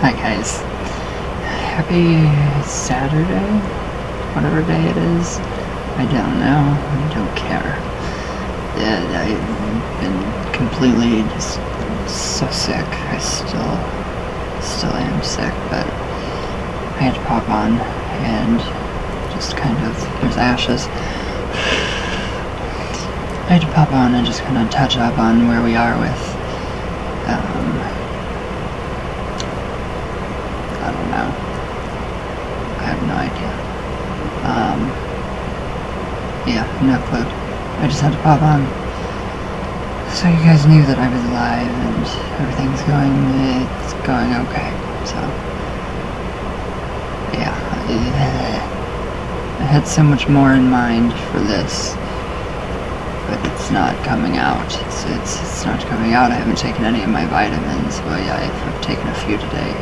Hi guys. Happy Saturday? Whatever day it is. I don't know. I don't care. I've been completely just so sick. I still am sick, but I had to pop on and just kind of, there's ashes. I had to pop on and just kind of touch up on where we are with, I don't know. I have no idea. Yeah, no clue. I just had to pop on. So you guys knew that I was alive and everything's going okay. So, yeah. I had so much more in mind for this, but it's not coming out. It's not coming out. I haven't taken any of my vitamins. Well, yeah, I've taken a few today.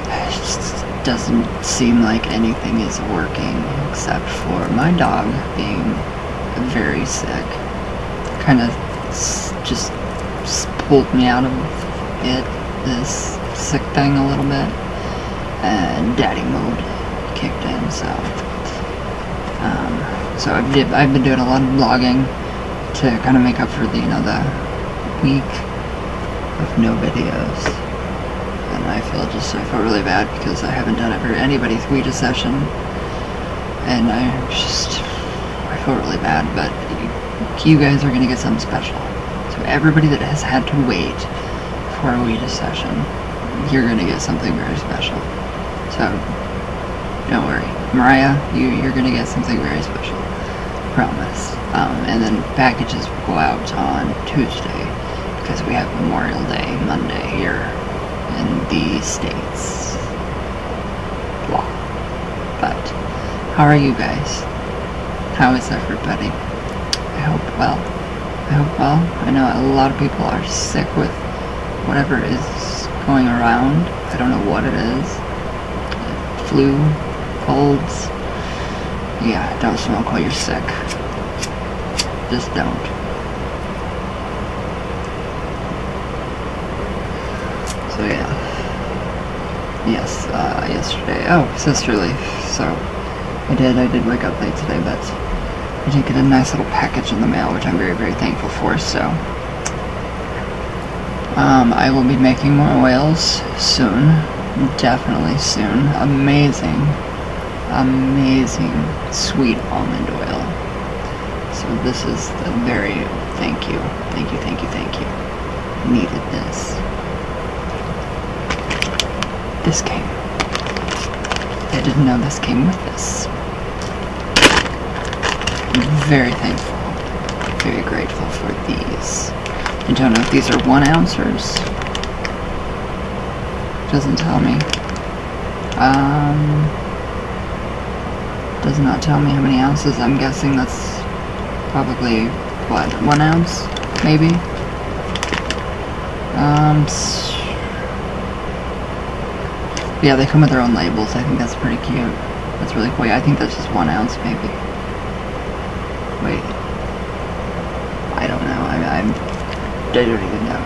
It just doesn't seem like anything is working except for my dog being very sick. Kind of just pulled me out of this sick thing a little bit, and daddy mode kicked in. So I've been doing a lot of vlogging to kind of make up for the week of no videos, and I feel really bad because I haven't done it for anybody's Ouija session, and I feel really bad, but you guys are gonna get something special. So everybody that has had to wait for a Ouija session, you're gonna get something very special. So don't worry, Mariah, you're gonna get something very special. Promise. And then packages will go out on Tuesday because we have Memorial Day Monday here in the States. Blah. But how are you guys? How is everybody? I hope well. I know a lot of people are sick with whatever is going around. I don't know what it is. Flu, colds. Yeah, don't smoke while you're sick. Just don't. So yeah. Yes, yesterday. Oh, sister leave. So I did wake up late today, but I did get a nice little package in the mail, which I'm very, very thankful for. So I will be making more oils soon. Definitely soon. Amazing sweet almond oil. So this is the very thank you. Needed this. This came. I didn't know this came with this. I'm very thankful, very grateful for these. I don't know if these are 1 ounces. Doesn't tell me. Does not tell me how many ounces. I'm guessing that's probably, 1 ounce, maybe? Yeah, they come with their own labels. I think that's pretty cute. That's really cool. I think that's just 1 ounce, maybe. Wait. I don't know. I don't even know.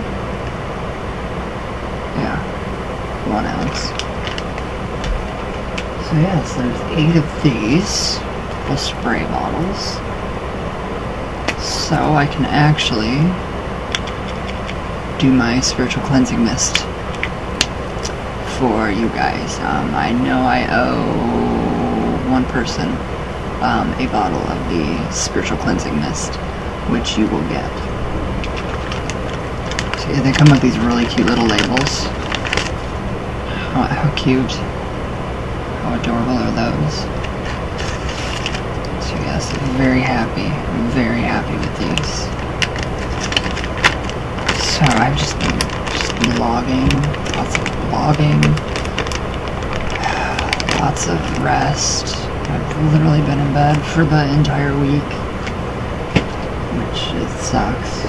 Yeah. 1 ounce. So yes, there's 8 of these little spray bottles. So I can actually do my spiritual cleansing mist for you guys. I know I owe one person a bottle of the spiritual cleansing mist, which you will get. So yeah, they come with these really cute little labels. Oh, how cute. How adorable are those? So yes, I'm very happy with these. So I've just been vlogging, lots of rest. I've literally been in bed for the entire week, which it sucks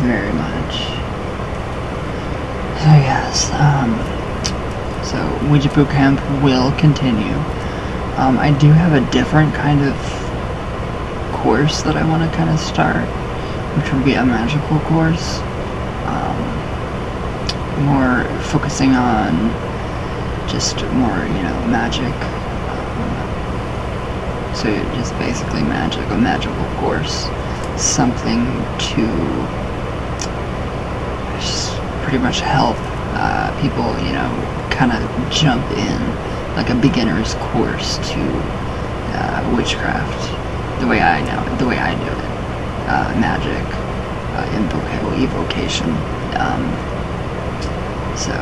very much. So yes, so Ouija Boot Camp will continue. I do have a different kind of course that I want to kind of start, which would be a magical course, more focusing on just more, magic. So just basically magic, a magical course, something to just pretty much help people, kind of jump in, like a beginner's course to witchcraft, the way I know it, the way I do it, magic, evocation, so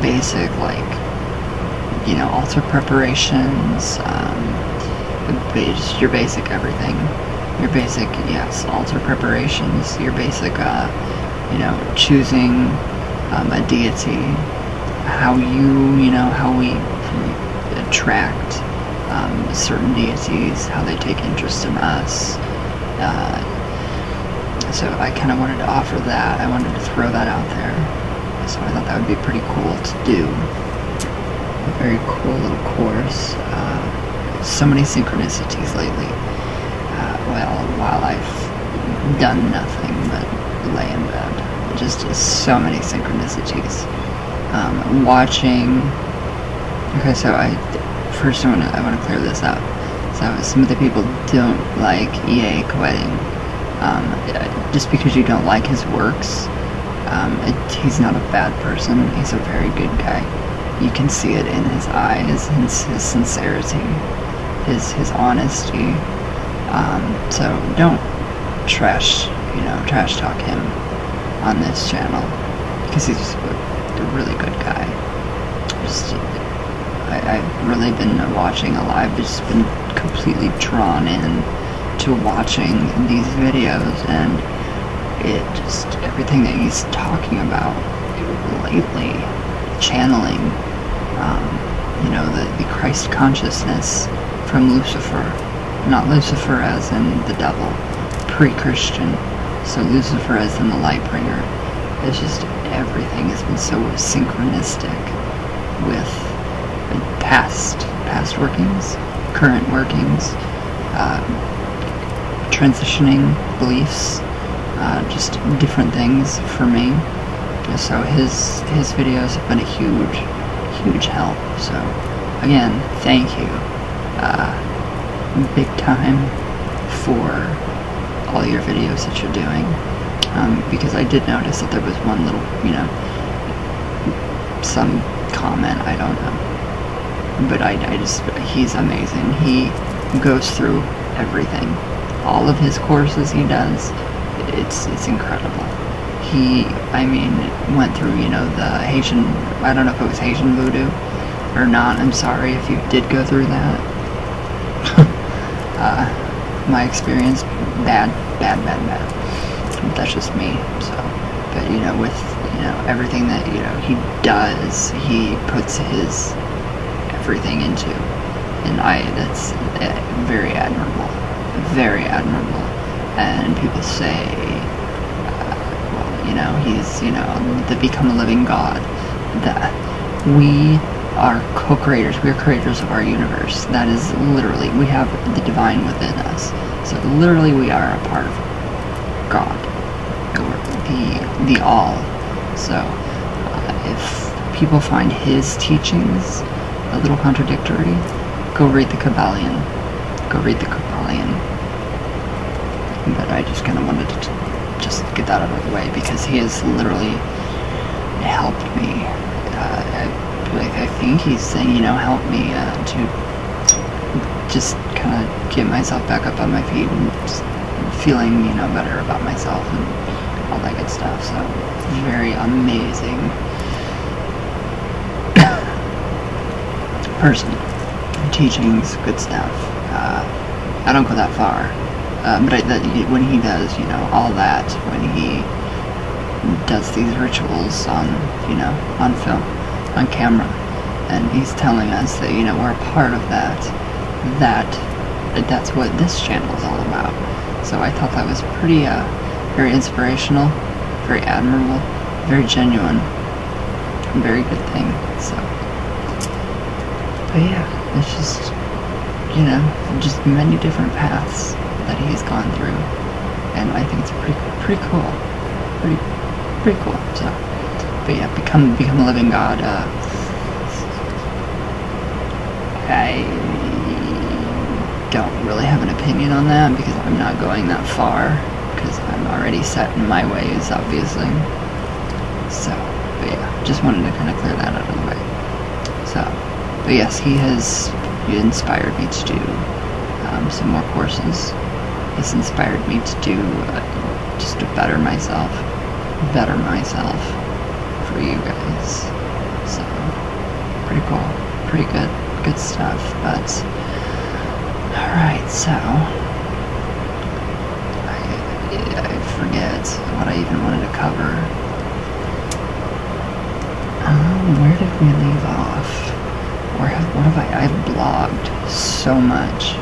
basic, like, altar preparations, your basic everything, your basic, yes, altar preparations, your basic, choosing a deity, how we attract certain deities, how they take interest in us. So I kind of wanted to offer that. I wanted to throw that out there. So I thought that would be pretty cool to do. A very cool little course. So many synchronicities lately. While I've done nothing but lay in bed. Just so many synchronicities. Watching. Okay, so first I want to clear this up. So some of the people don't like EA Quetting. Just because you don't like his works, he's not a bad person. He's a very good guy. You can see it in his eyes, his sincerity, his honesty. So don't trash talk him on this channel, because he's just a really good guy. I've really been watching a lot. I've just been completely drawn in to watching these videos, and everything that he's talking about lately, channeling, the Christ consciousness from Lucifer, not Lucifer as in the devil, pre-Christian, so Lucifer as in the light bringer. It's just everything has been so synchronistic with past workings, current workings, transitioning beliefs, just different things for me. So his videos have been a huge help. So again, thank you, big time, for all your videos that you're doing. Because I did notice that there was one little, some comment, I don't know, but he's amazing. He goes through everything. All of his courses he does, it's incredible. He, went through, the Haitian, I don't know if it was Haitian voodoo or not. I'm sorry if you did go through that. My experience, bad. But that's just me. So, but with everything that he does, he puts his everything into, and that's very admirable. Very admirable. And people say, he's, the become a living God. That we are co-creators. We are creators of our universe. That is literally, we have the divine within us. So literally we are a part of God, or the all. So if people find his teachings a little contradictory, go read the Kabbalion. But I just kind of wanted to just get that out of the way, because he has literally helped me. I think he's saying, help me to just kind of get myself back up on my feet and just feeling, better about myself and all that good stuff. So, very amazing person. Teachings, good stuff. I don't go that far, but when he does, all that, when he does these rituals on, on film, on camera, and he's telling us that, we're a part of that's what this channel is all about. So I thought that was pretty, very inspirational, very admirable, very genuine, very good thing. So, but yeah, it's just, just many different paths that he's gone through, and I think it's pretty cool, pretty cool. So But yeah, become a living God. I don't really have an opinion on that because I'm not going that far, because I'm already set in my ways, obviously. So, but yeah, just wanted to kind of clear that out of the way. So, but yes, he inspired me to do some more courses. He's inspired me to do just to better myself for you guys. So, pretty cool, pretty good stuff. But alright, so I forget what I even wanted to cover. Where did we leave off? Or what have I've blogged so much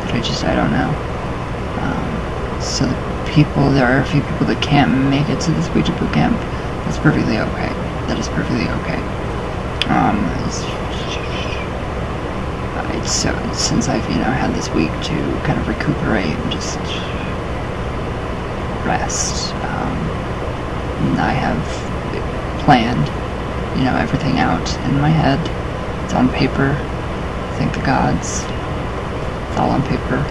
that I don't know. So there are a few people that can't make it to this Ouija boot camp. That's perfectly okay. That is perfectly okay. So since I've had this week to kind of recuperate and just rest, I have planned everything out in my head. It's on paper. Thank the gods. It's all on paper.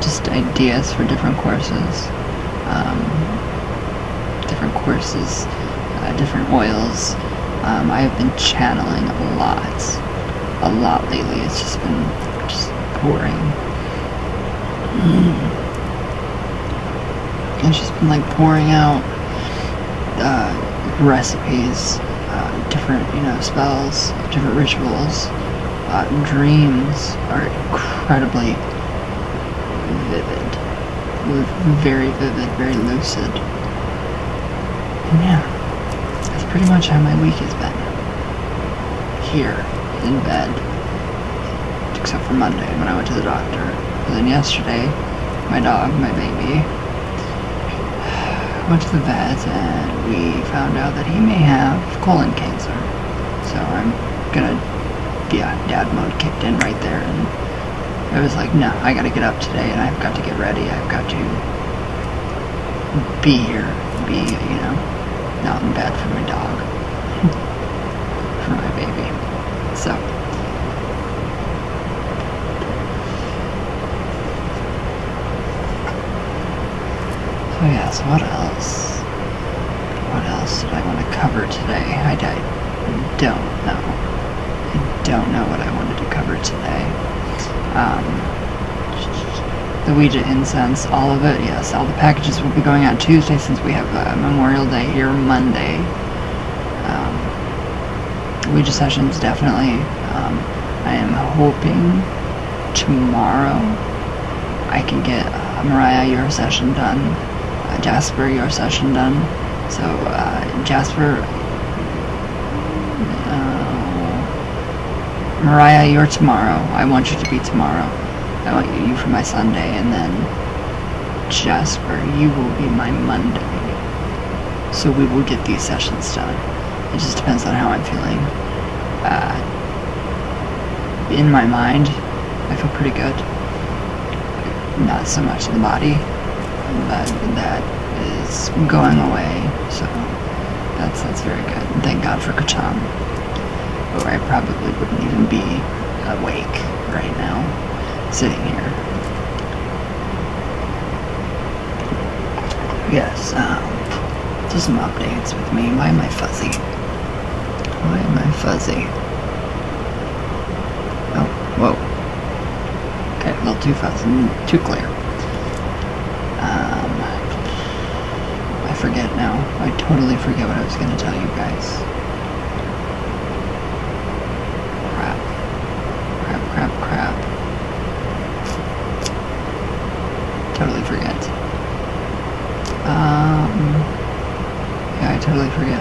Just ideas for different courses, different oils. I have been channeling a lot lately. It's just been pouring. It's just been like pouring out recipes, different spells, different rituals. Dreams are incredibly vivid, very vivid, very lucid. And yeah, that's pretty much how my week has been. Here, in bed, except for Monday when I went to the doctor. And then yesterday, my dog, my baby, went to the vet and we found out that he may have colon cancer. So I'm gonna, dad mode kicked in right there, and I was like, no, I gotta get up today and I've got to get ready. I've got to be here, not in bed for my dog, for my baby. So yeah, so what else? What else did I want to cover today? I don't know. I don't know what I wanted to cover today. The Ouija incense, all of it, yes. All the packages will be going out Tuesday since we have Memorial Day here Monday. Ouija sessions, definitely. I am hoping tomorrow I can get Mariah, your session done. Jasper, your session done. So, Jasper, Mariah, you're tomorrow. I want you to be tomorrow. I want you for my Sunday, and then Jasper, you will be my Monday. So we will get these sessions done. It just depends on how I'm feeling. In my mind, I feel pretty good. Not so much in the body, but that is going away. So that's very good. And thank God for Kachan, or I probably wouldn't even be awake right now, sitting here. Yes, just some updates with me. Why am I fuzzy? Why am I fuzzy? Oh, whoa. Okay, a little too fuzzy, too clear. I forget now. I totally forget what I was going to tell you guys. Crap. Totally forget. Yeah, I totally forget.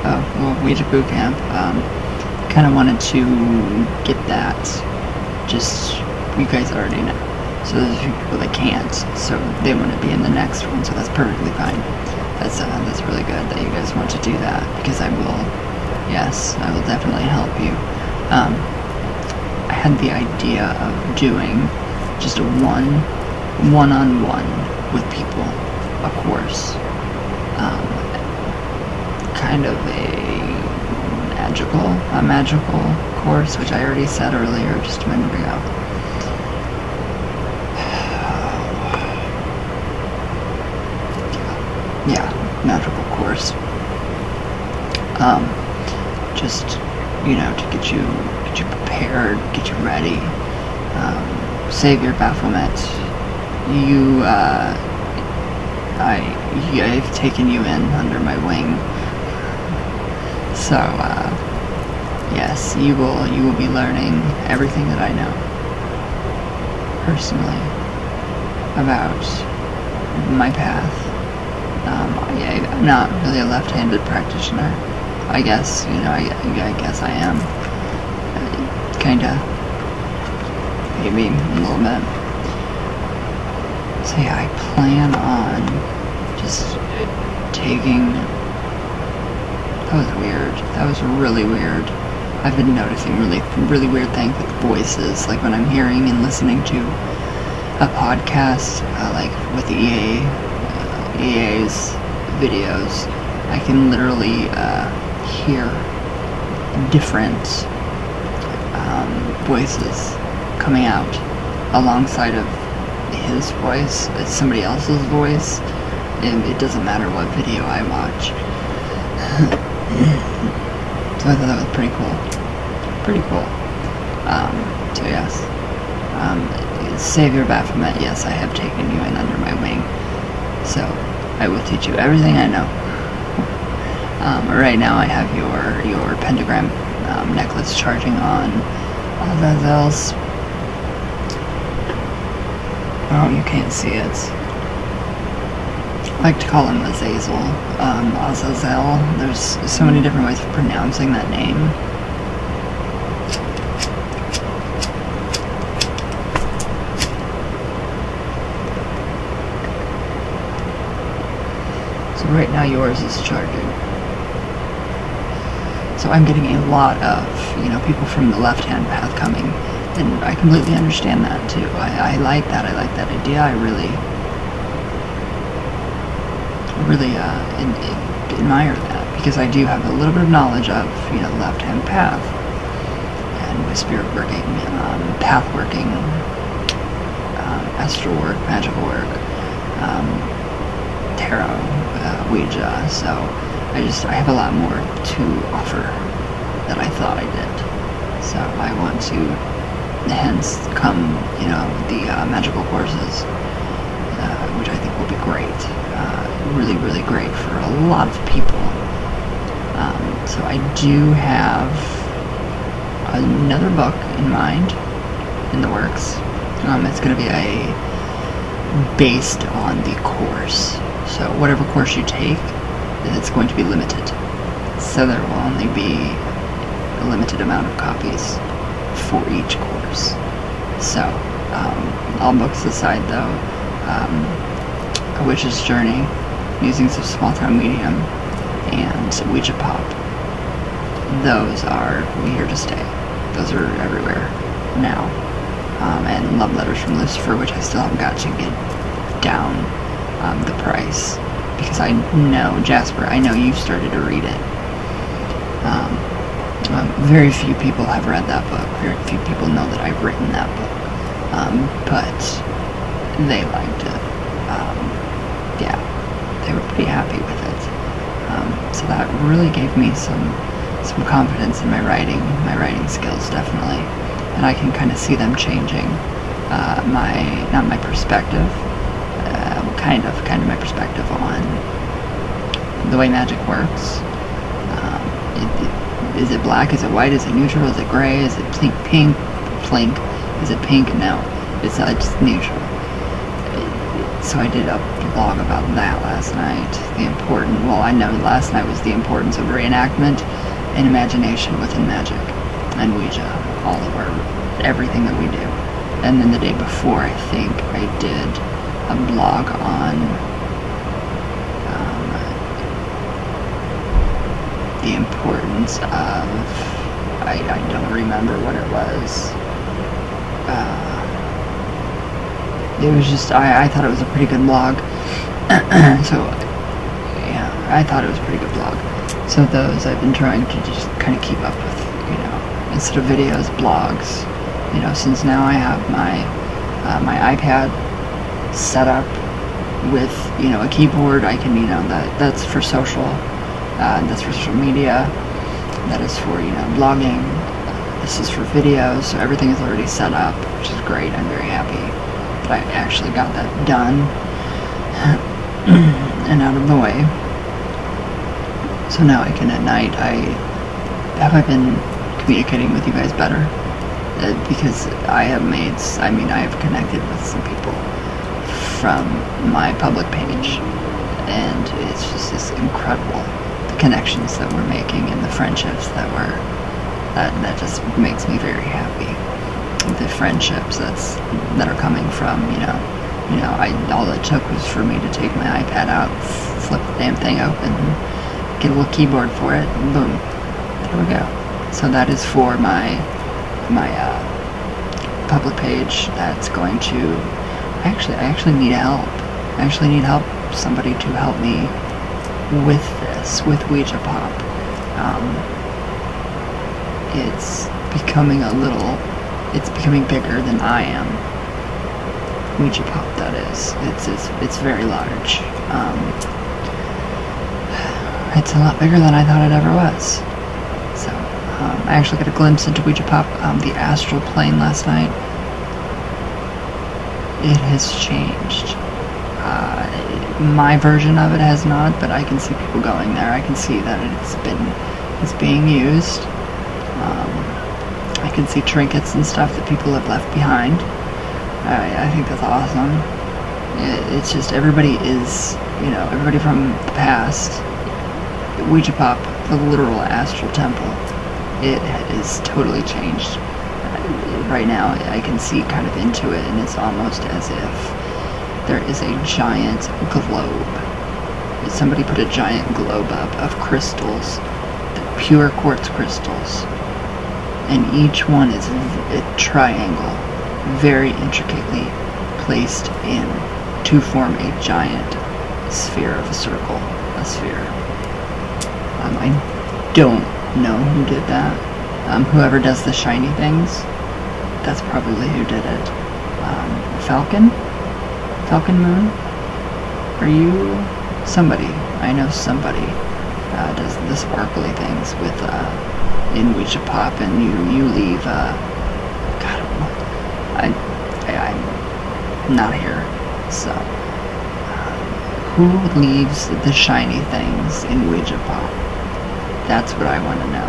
Oh, well, Ouija Boot Camp. Kind of wanted to get that. Just, you guys already know. So there's a few people that can't, so they want to be in the next one, so that's perfectly fine. That's really good that you guys want to do that, because I will definitely help you. I had the idea of doing just a one-on-one with people, of course. kind of a magical course, which I already said earlier, just a minute ago. Yeah, magical course. Just, to get you prepared, get you ready, save your bafflement. I've taken you in under my wing. So, yes, you will be learning everything that I know personally about my path. I'm not really a left-handed practitioner. I guess, I guess I am. Kinda. Maybe a little bit. So yeah, I plan on just taking... That was weird. That was really weird. I've been noticing really weird things with voices, like when I'm hearing and listening to a podcast, like with the EA's videos, I can literally hear different voices coming out alongside of his voice. It's somebody else's voice, and it doesn't matter what video I watch. So I thought that was pretty cool. So yes, save your Baphomet. Yes, I have taken you in under my wing. So I will teach you everything I know. Right now I have your pentagram necklace charging on Azazel's. Oh, you can't see it. I like to call him Azazel. Azazel. There's so many different ways of pronouncing that name. So right now yours is charging. So I'm getting a lot of, people from the left-hand path coming, and I completely understand that too. I like that. I like that idea. I really admire that, because I do have a little bit of knowledge of, the left-hand path, and with spirit working, path working, astral work, magical work, tarot, Ouija. So I have a lot more to offer than I thought I did. So I want to, hence come, the magical courses, which I think will be great. Really great for a lot of people. So I do have another book in mind, in the works. It's going to be based on the course. So whatever course you take, it's going to be limited. So there will only be a limited amount of copies for each course. So, all books aside though, A Witch's Journey, Musings of Small Town Medium, and Ouija Pop, those are here to stay. Those are everywhere now. And Love Letters from Lucifer, which I still haven't got to get down the price, because I know, Jasper, I know you've started to read it. Very few people have read that book. Very few people know that I've written that book. But they liked it. Yeah, they were pretty happy with it. So that really gave me some confidence in my writing skills, definitely. And I can kind of see them changing not my perspective, kind of my perspective on the way magic works. Is it black? Is it white? Is it neutral? Is it gray? Is it pink? Is it pink? No, it's just neutral. So I did a blog about that last night. I know last night was the importance of reenactment and imagination within magic and Ouija, everything that we do. And then the day before, I think I did a blog on the importance of, I don't remember what it was. It was just, I thought it was a pretty good blog. So, yeah, I thought it was a pretty good blog. So those I've been trying to just kind of keep up with, instead of videos, blogs. Since now I have my iPad set up with, a keyboard, I can, that's for social, that's for social media, that is for, blogging, this is for videos, so everything is already set up, which is great. I'm very happy that I actually got that done and out of the way. So now I can, at night, have I been communicating with you guys better? Because I have connected with some people from my public page, and it's just incredible, the connections that we're making and the friendships that just makes me very happy. The friendships that are coming from, all it took was for me to take my iPad out, flip the damn thing open, get a little keyboard for it, and boom, there we go. So that is for my public page. That's going to, I actually need help. I actually need help, somebody to help me with this, with Ouija Pop. It's becoming bigger than I am. Ouija Pop, that is. It's very large. It's a lot bigger than I thought it ever was. So, I actually got a glimpse into Ouija Pop, the astral plane last night. It has changed. My version of it has not, but I can see people going there. I can see that it's being used. I can see trinkets and stuff that people have left behind. I think that's awesome. It's just everybody from the past. Ouija Pop, the literal astral temple, it is totally changed. Right now, I can see kind of into it, and it's almost as if there is a giant globe. Somebody put a giant globe up of crystals, pure quartz crystals, and each one is a triangle, very intricately placed in to form a giant sphere of a circle, a sphere. I don't know who did that. Whoever does the shiny things, that's probably who did it. Falcon Moon? Are you somebody? I know somebody does the sparkly things with in Ouija Pop, and you leave. God, I'm not here. So, who leaves the shiny things in Ouija Pop? That's what I want to know.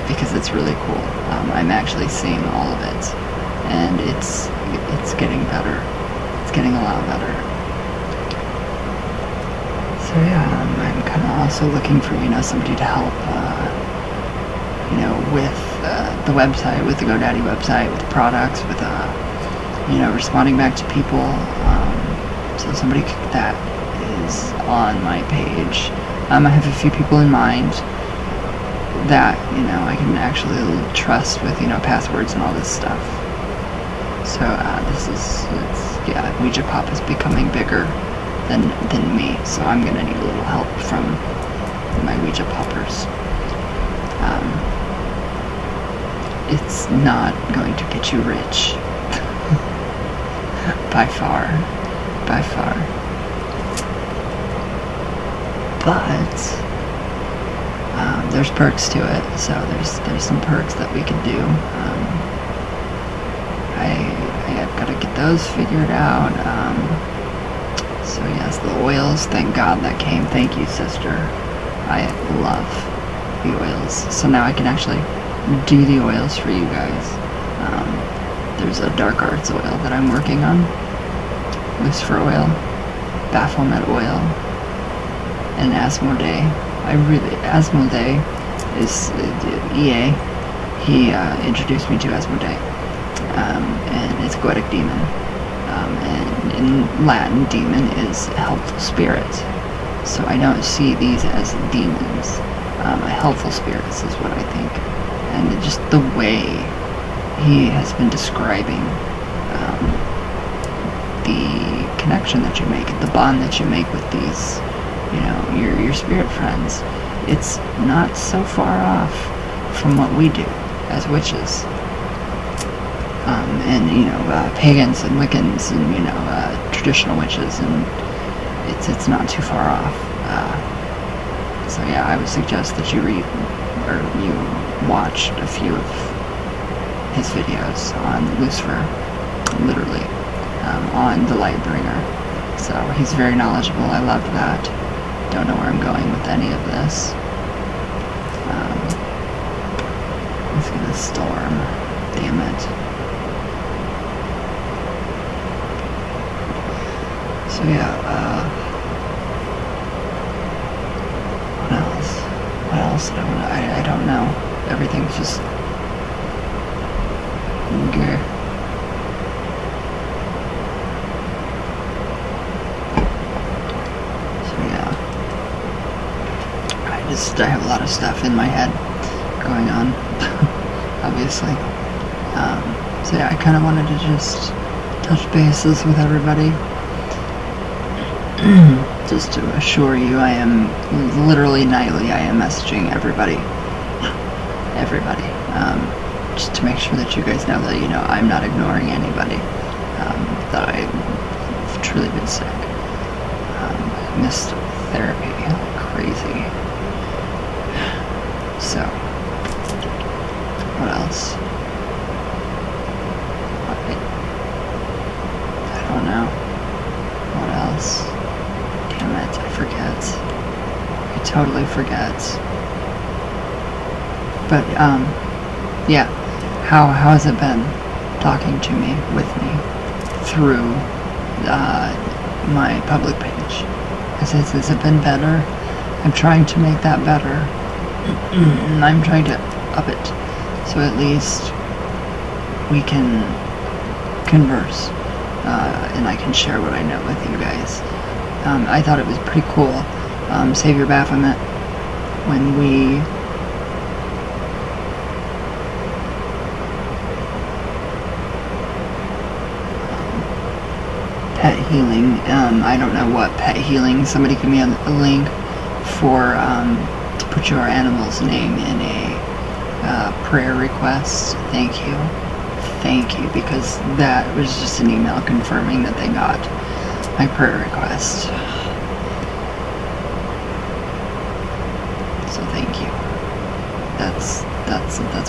Because it's really cool. I'm actually seeing all of it, and it's getting better. It's getting a lot better. So yeah, I'm kind of also looking for somebody to help, with the website, with the GoDaddy website, with products, with responding back to people. So somebody that is on my page. I have a few people in mind that I can actually trust with passwords and all this stuff. So Ouija Pop is becoming bigger than me. So I'm gonna need a little help from my Ouija Poppers. It's not going to get you rich. by far. But there's perks to it, so there's some perks that we can do. I've got to get those figured out. So yes, the oils, thank God that came. Thank you, sister. I love the oils. So now I can actually do the oils for you guys. There's a dark arts oil that I'm working on. Lucifer oil, Baphomet oil, and Asmodee. Asmodee is EA. He introduced me to Asmodee, and it's Goetic demon. And in Latin, demon is helpful spirit. So I don't see these as demons. Helpful spirits is what I think. And just the way he has been describing the connection that you make, the bond that you make with these you know, your spirit friends. It's not so far off from what we do as witches. And, you know, pagans and Wiccans and, you know, traditional witches, and it's not too far off. So yeah, I would suggest that you read, or you watch a few of his videos on Lucifer, literally, on the Lightbringer. So he's very knowledgeable. I loved that. Don't know where I'm going with any of this. Let's get a storm. Damn it. So yeah, what else? What else did I want to... I don't know. Everything's just... Okay. So yeah. I have a lot of stuff in my head going on, obviously. So yeah, I kind of wanted to just touch bases with everybody. Just to assure you, I am literally nightly, I am messaging everybody. Just to make sure that you guys know that, you know, I'm not ignoring anybody. That I've truly been sick. Missed therapy like crazy. So, what else? I don't know. What else? Damn it, I forget. I totally forget. But, yeah. How has it been talking to me, with me, through my public page? Has it been better? I'm trying to make that better. I'm trying to up it, so at least we can converse, and I can share what I know with you guys. I thought it was pretty cool, Savior Baphomet, when we pet healing. I don't know what pet healing. Somebody give me a link for to put your animal's name in a prayer request. Thank you, because that was just an email confirming that they got my prayer request. So thank you. That's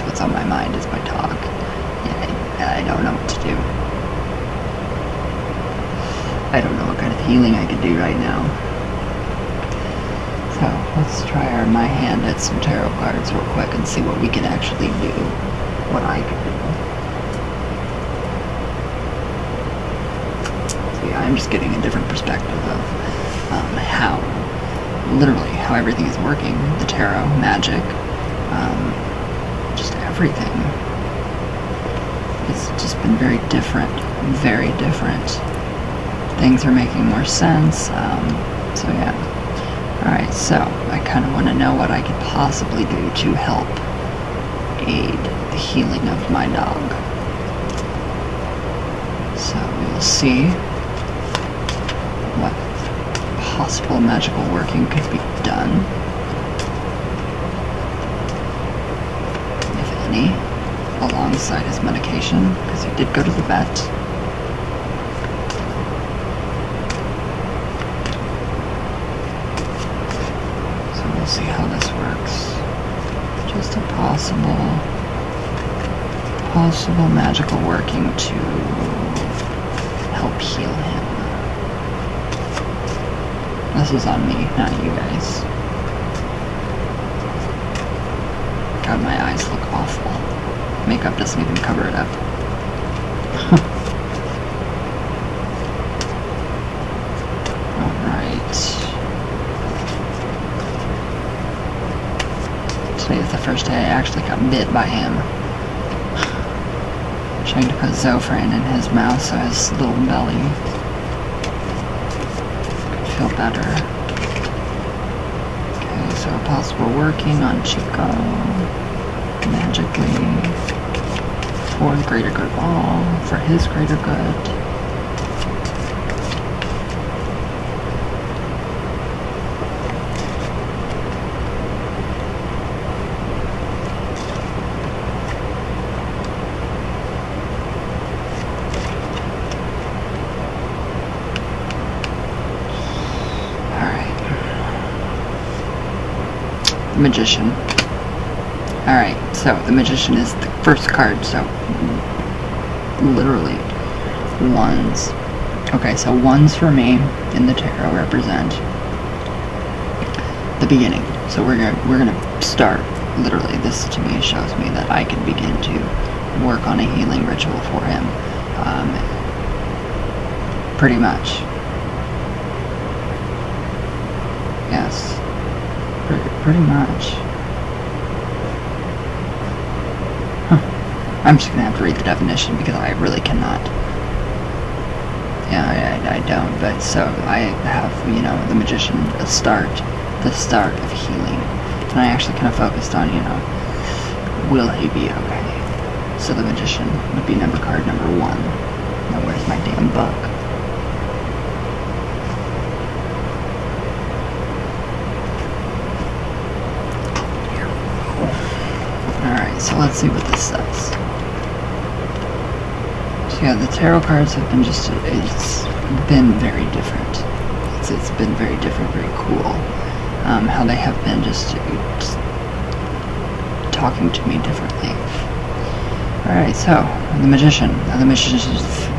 what's on my mind is my talk. I don't know what to do. I don't know what kind of healing I could do right now. So let's try my hand at some tarot cards real quick and see what we can actually do. What I can do. So yeah, I'm just getting a different perspective of how everything is working. The tarot, magic, just everything. It's just been very different. Very different. Things are making more sense. So yeah. Alright, so I kind of want to know what I could possibly do to help aid the healing of my dog. So we will see what possible magical working could be done, if any, alongside his medication, because he did go to the vet. See how this works. Just a possible magical working to help heal him. This is on me, not you guys. God, my eyes look awful. Makeup doesn't even cover it up. Today is the first day I actually got bit by him. I'm trying to put Zofran in his mouth so his little belly could feel better. Okay, so possible working on Chico magically for the greater good of all, for his greater good. Magician. Alright, so the Magician is the first card, so literally ones. Okay, so ones for me in the tarot represent the beginning. So we're gonna start, literally, this to me shows me that I can begin to work on a healing ritual for him. Pretty much. Yes. Pretty much. I'm just gonna have to read the definition because I really cannot. Yeah, I don't, but so I have, the Magician, the start of healing. And I actually kind of focused on, will he be okay? So the Magician would be card number 1. Now where's my damn book? Alright, so let's see what this says. So yeah, the tarot cards have been it's been very different. It's been very different, very cool. How they have been just talking to me differently. Alright, so the Magician. Now the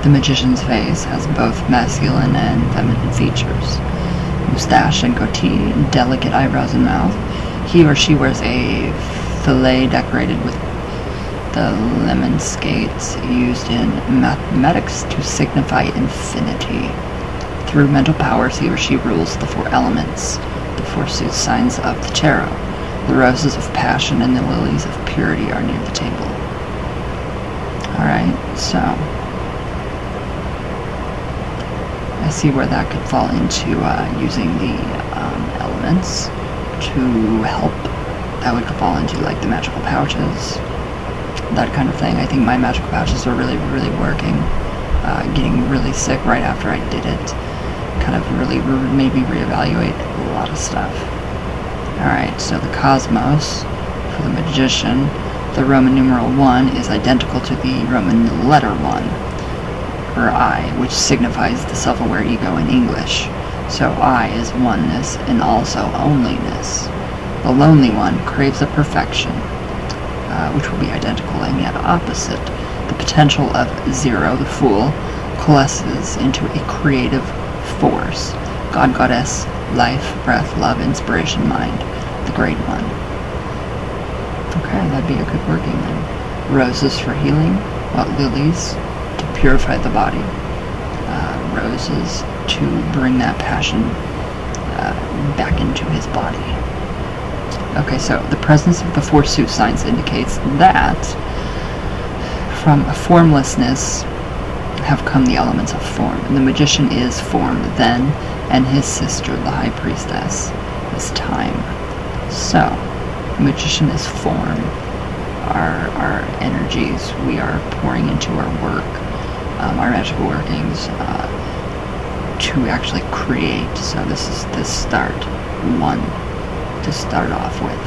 Magician's face has both masculine and feminine features. Mustache and goatee, delicate eyebrows and mouth. He or she wears a fillet decorated with the lemon skates used in mathematics to signify infinity. Through mental powers, he or she rules the 4 elements, the 4 suit signs of the tarot. The roses of passion and the lilies of purity are near the table. Alright, so I see where that could fall into using the elements to help. That would fall into like the magical pouches, that kind of thing. I think my magical pouches are really, really working. Getting really sick right after I did it kind of really made me reevaluate a lot of stuff. Alright, so the Cosmos for the Magician, the Roman numeral 1 is identical to the Roman letter 1, or I, which signifies the self-aware ego in English. So I is oneness and also onlyness. The lonely one craves a perfection, which will be identical and yet opposite. The potential of 0, the Fool, coalesces into a creative force. God, Goddess, life, breath, love, inspiration, mind, the Great One. Okay, that'd be a good working then. Roses for healing, lilies to purify the body, roses to bring that passion back into his body. Okay, so the presence of the 4 suit signs indicates that from formlessness have come the elements of form. And the Magician is form then, and his sister, the High Priestess, is time. So, the Magician is form. Our energies we are pouring into our work, our magical workings, to actually create. So this is the start, 1. To start off with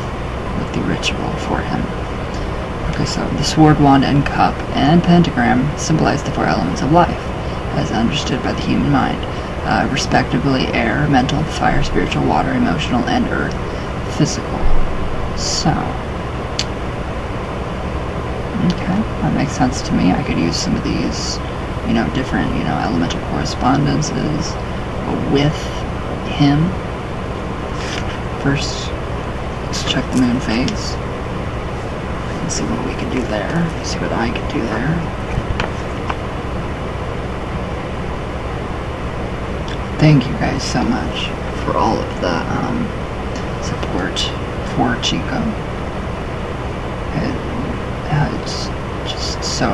the ritual for him. Okay, so the sword, wand, and cup and pentagram symbolize the 4 elements of life, as understood by the human mind, respectively air, mental, fire, spiritual, water, emotional, and earth, physical. So, okay, that makes sense to me. I could use some of these, different, elemental correspondences with him. First, let's check the moon phase and see what we can do there. See what I can do there. Thank you guys so much for all of the support for Chico. It's just so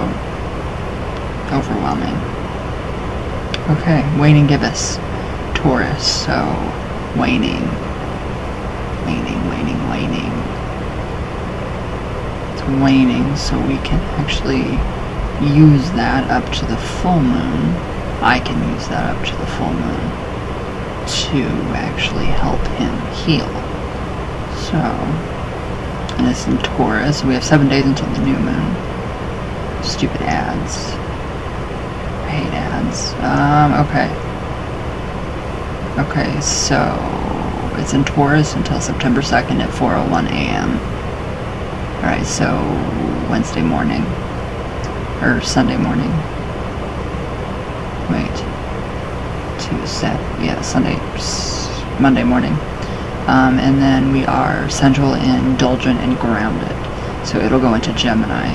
overwhelming. Okay, waning gibbous. Taurus, so waning. It's waning, so we can actually use that up to the full moon. I can use that up to the full moon to actually help him heal. So, and it's in Taurus. We have 7 days until the new moon. Stupid ads. I hate ads. Okay. Okay, so it's in Taurus until September 2nd at 4:01 a.m. Alright, so Wednesday morning. Or Sunday morning. Wait. Monday morning. And then we are central, indulgent, and grounded. So it'll go into Gemini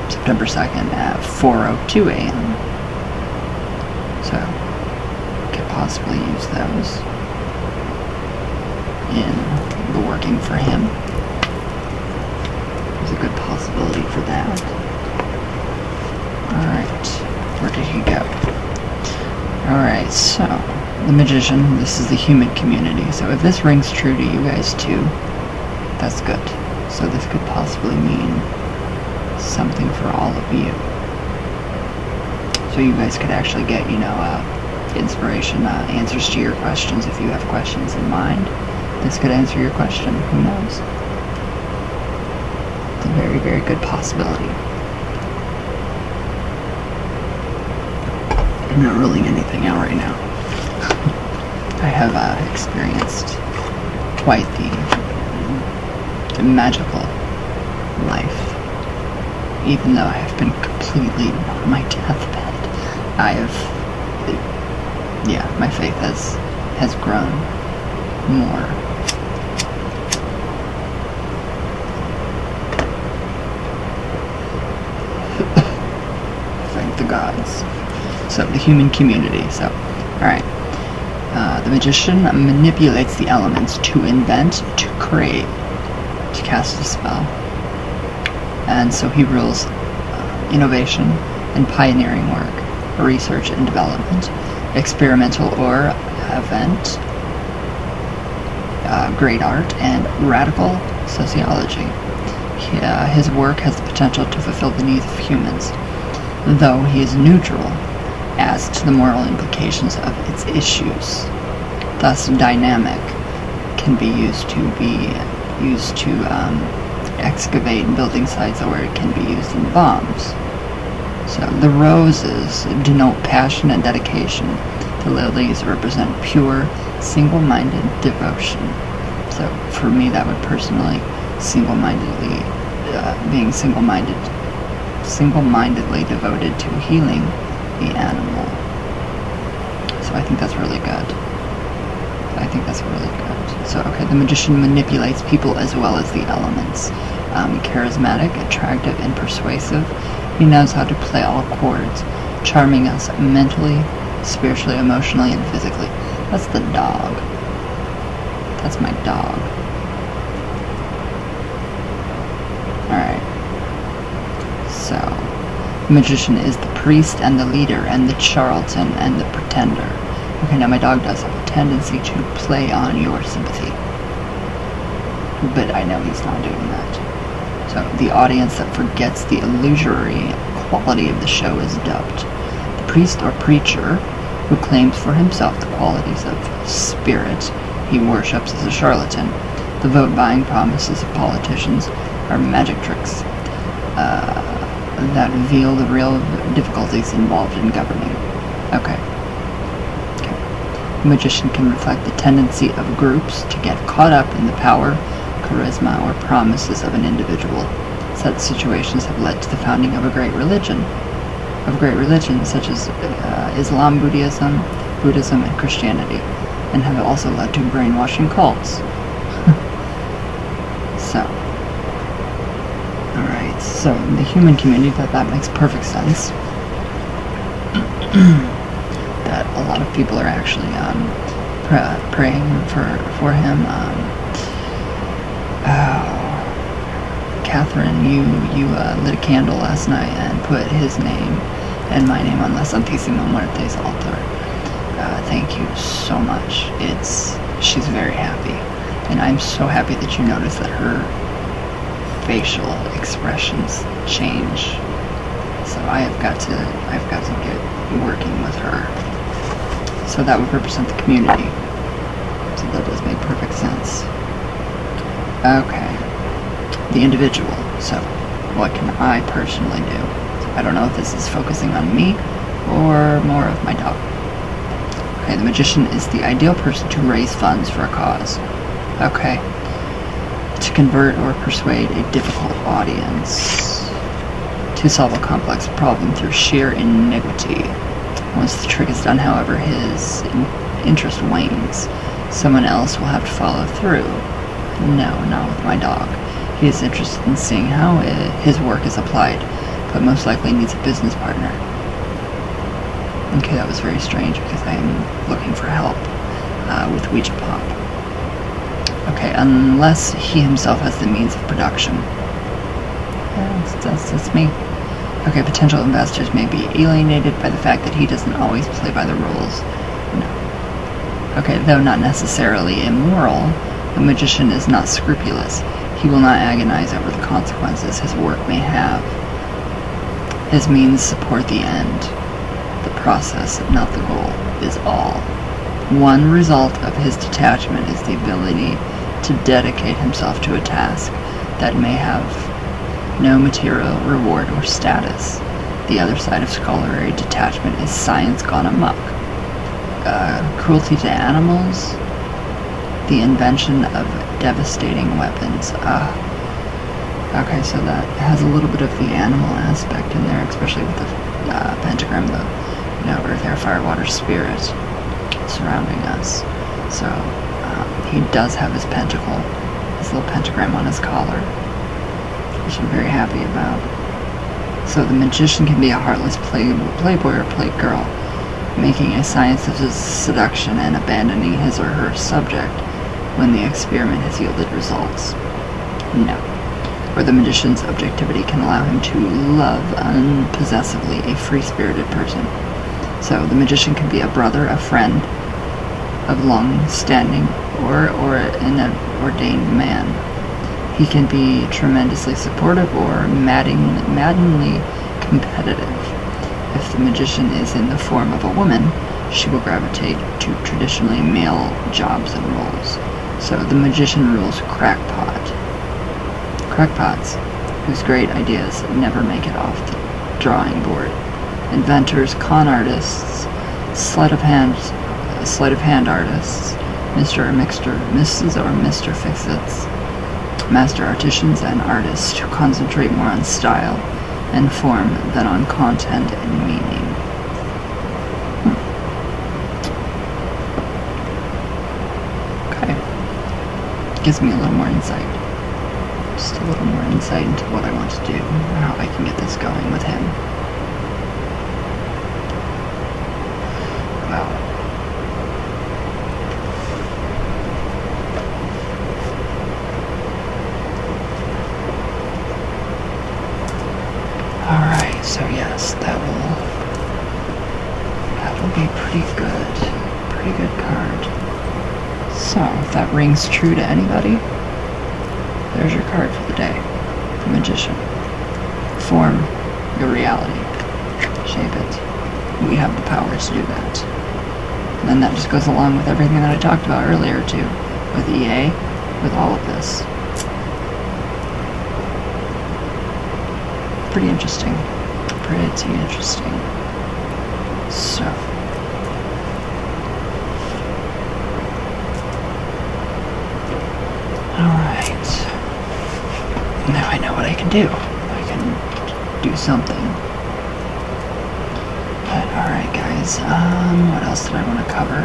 September 2nd at 4:02 a.m. So could possibly use those in the working for him. There's a good possibility for that. Alright, where did he go? Alright, so the Magician, this is the human community. So if this rings true to you guys too, that's good. So this could possibly mean something for all of you. So you guys could actually get, inspiration, answers to your questions if you have questions in mind. This could answer your question. Who knows? It's a very, very good possibility. I'm not ruling anything out right now. I have experienced quite the magical life. Even though I have been completely on my deathbed, my faith has grown more. Thank the gods. So, the human community. So, alright. The Magician manipulates the elements to invent, to create, to cast a spell. And so he rules innovation and pioneering work, research and development, experimental or event, great art, and radical sociology. His work has the potential to fulfill the needs of humans, though he is neutral as to the moral implications of its issues. Thus, dynamic can be used to excavate building sites, or it can be used in bombs. So the roses denote passion and dedication. The lilies represent pure, single-minded devotion. So for me, that would personally being single-mindedly devoted to healing the animal. So I think that's really good. So, okay, the Magician manipulates people as well as the elements. Charismatic, attractive, and persuasive. He knows how to play all chords, charming us mentally, spiritually, emotionally, and physically. That's the dog. That's my dog. Alright. So, the Magician is the priest and the leader and the charlatan and the pretender. Okay, now my dog does have a tendency to play on your sympathy. But I know he's not doing that. So, the audience that forgets the illusory quality of the show is dubbed. The priest or preacher who claims for himself the qualities of spirit he worships as a charlatan. The vote-buying promises of politicians are magic tricks that reveal the real difficulties involved in governing. Okay. The Magician can reflect the tendency of groups to get caught up in the power, charisma, or promises of an individual. Such situations have led to the founding of great religions such as Islam, Buddhism, and Christianity, and have also led to brainwashing cults. So, alright, so the human community, that makes perfect sense. That a lot of people are actually praying for him. Catherine, you lit a candle last night and put his name and my name on La Santísima Muerte's altar. Thank you so much. She's very happy, and I'm so happy that you noticed that her facial expressions change. So I've got to get working with her. So that would represent the community. So that does make perfect sense. Okay. The individual. So, what can I personally do? I don't know if this is focusing on me or more of my dog. Okay, the magician is the ideal person to raise funds for a cause. Okay. To convert or persuade a difficult audience. To solve a complex problem through sheer ingenuity. Once the trick is done, however, his interest wanes. Someone else will have to follow through. No, not with my dog. He is interested in seeing how his work is applied, but most likely needs a business partner. Okay, that was very strange because I am looking for help with Ouija Pop. Okay, unless he himself has the means of production. Yeah, that's me. Okay, potential investors may be alienated by the fact that he doesn't always play by the rules. No. Okay, though not necessarily immoral, the magician is not scrupulous. He will not agonize over the consequences his work may have. His means support the end. The process, not the goal, is all. One result of his detachment is the ability to dedicate himself to a task that may have no material reward or status. The other side of scholarly detachment is science gone amok. Cruelty to animals, the invention of devastating weapons. Okay, so that has a little bit of the animal aspect in there, especially with the pentagram, the earth, air, fire, water, spirit surrounding us. So he does have his pentacle, his little pentagram on his collar, which I'm very happy about. So the magician can be a heartless playboy or playgirl, making a science of his seduction and abandoning his or her subject when the experiment has yielded results. No. Or the magician's objectivity can allow him to love unpossessively a free-spirited person. So the magician can be a brother, a friend of long standing, or an ordained man. He can be tremendously supportive or maddeningly competitive. If the magician is in the form of a woman, she will gravitate to traditionally male jobs and roles. So the magician rules crackpots, whose great ideas never make it off the drawing board. Inventors, con artists, sleight of hand artists, Mr. or Mrs. or Mr. Fix-Its, master artisans and artists who concentrate more on style and form than on content and meaning. Okay. Gives me a little more insight. Just a little more insight into what I want to do and how I can get this going with him. Wow. Alright, so yes, that will be pretty good. Pretty good card. So, if that rings true to anybody, there's your card for the day. The Magician. Form your reality. Shape it. We have the power to do that. And then that just goes along with everything that I talked about earlier too. With EA, with all of this. Pretty interesting. Pretty interesting. So. Alright. Now I know what I can do. I can do something. But alright guys, what else did I want to cover?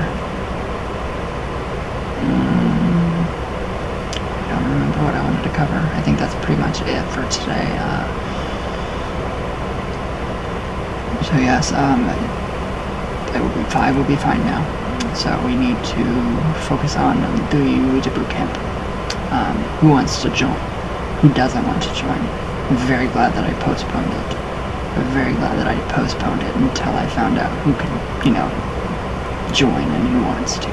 I don't remember what I wanted to cover. I think that's pretty much it for today. So yes, I will be fine now. So we need to focus on the Ouija boot camp. Who wants to join? Who doesn't want to join? I'm very glad that I postponed it. I'm very glad that I postponed it until I found out who could, join and who wants to.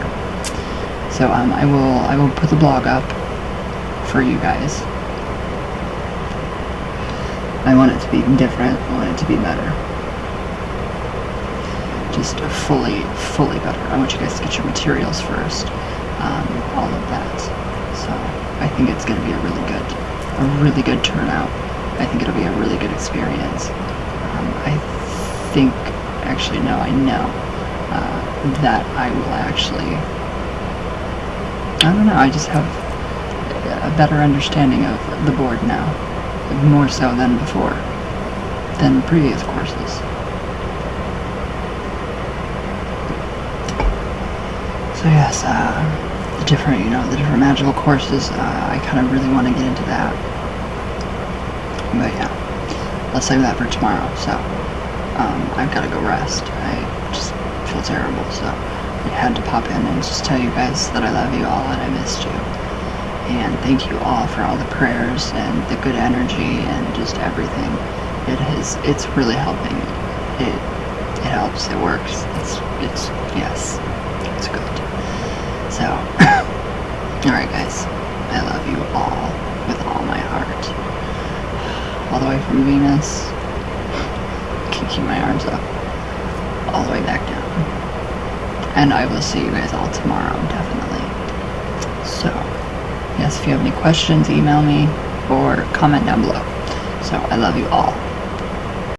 So I will put the blog up for you guys. I want it to be different. I want it to be better. Just fully better. I want you guys to get your materials first. All of that. So I think it's going to be a really good turnout. I think it'll be a really good experience. I know that I will actually, I don't know, I just have a better understanding of the board now, more so than before, than previous courses. So yes, the different magical courses, I kind of really want to get into that. But yeah, I'll save that for tomorrow, so I've got to go rest. I just feel terrible, so I had to pop in and just tell you guys that I love you all and I missed you. And thank you all for all the prayers and the good energy and just everything. It's really helping. It helps, it works, yes, it's good. So, alright guys, I love you all with all my heart. All the way from Venus, kicking my arms up, all the way back down. And I will see you guys all tomorrow, definitely. So, yes, if you have any questions, email me or comment down below. So, I love you all.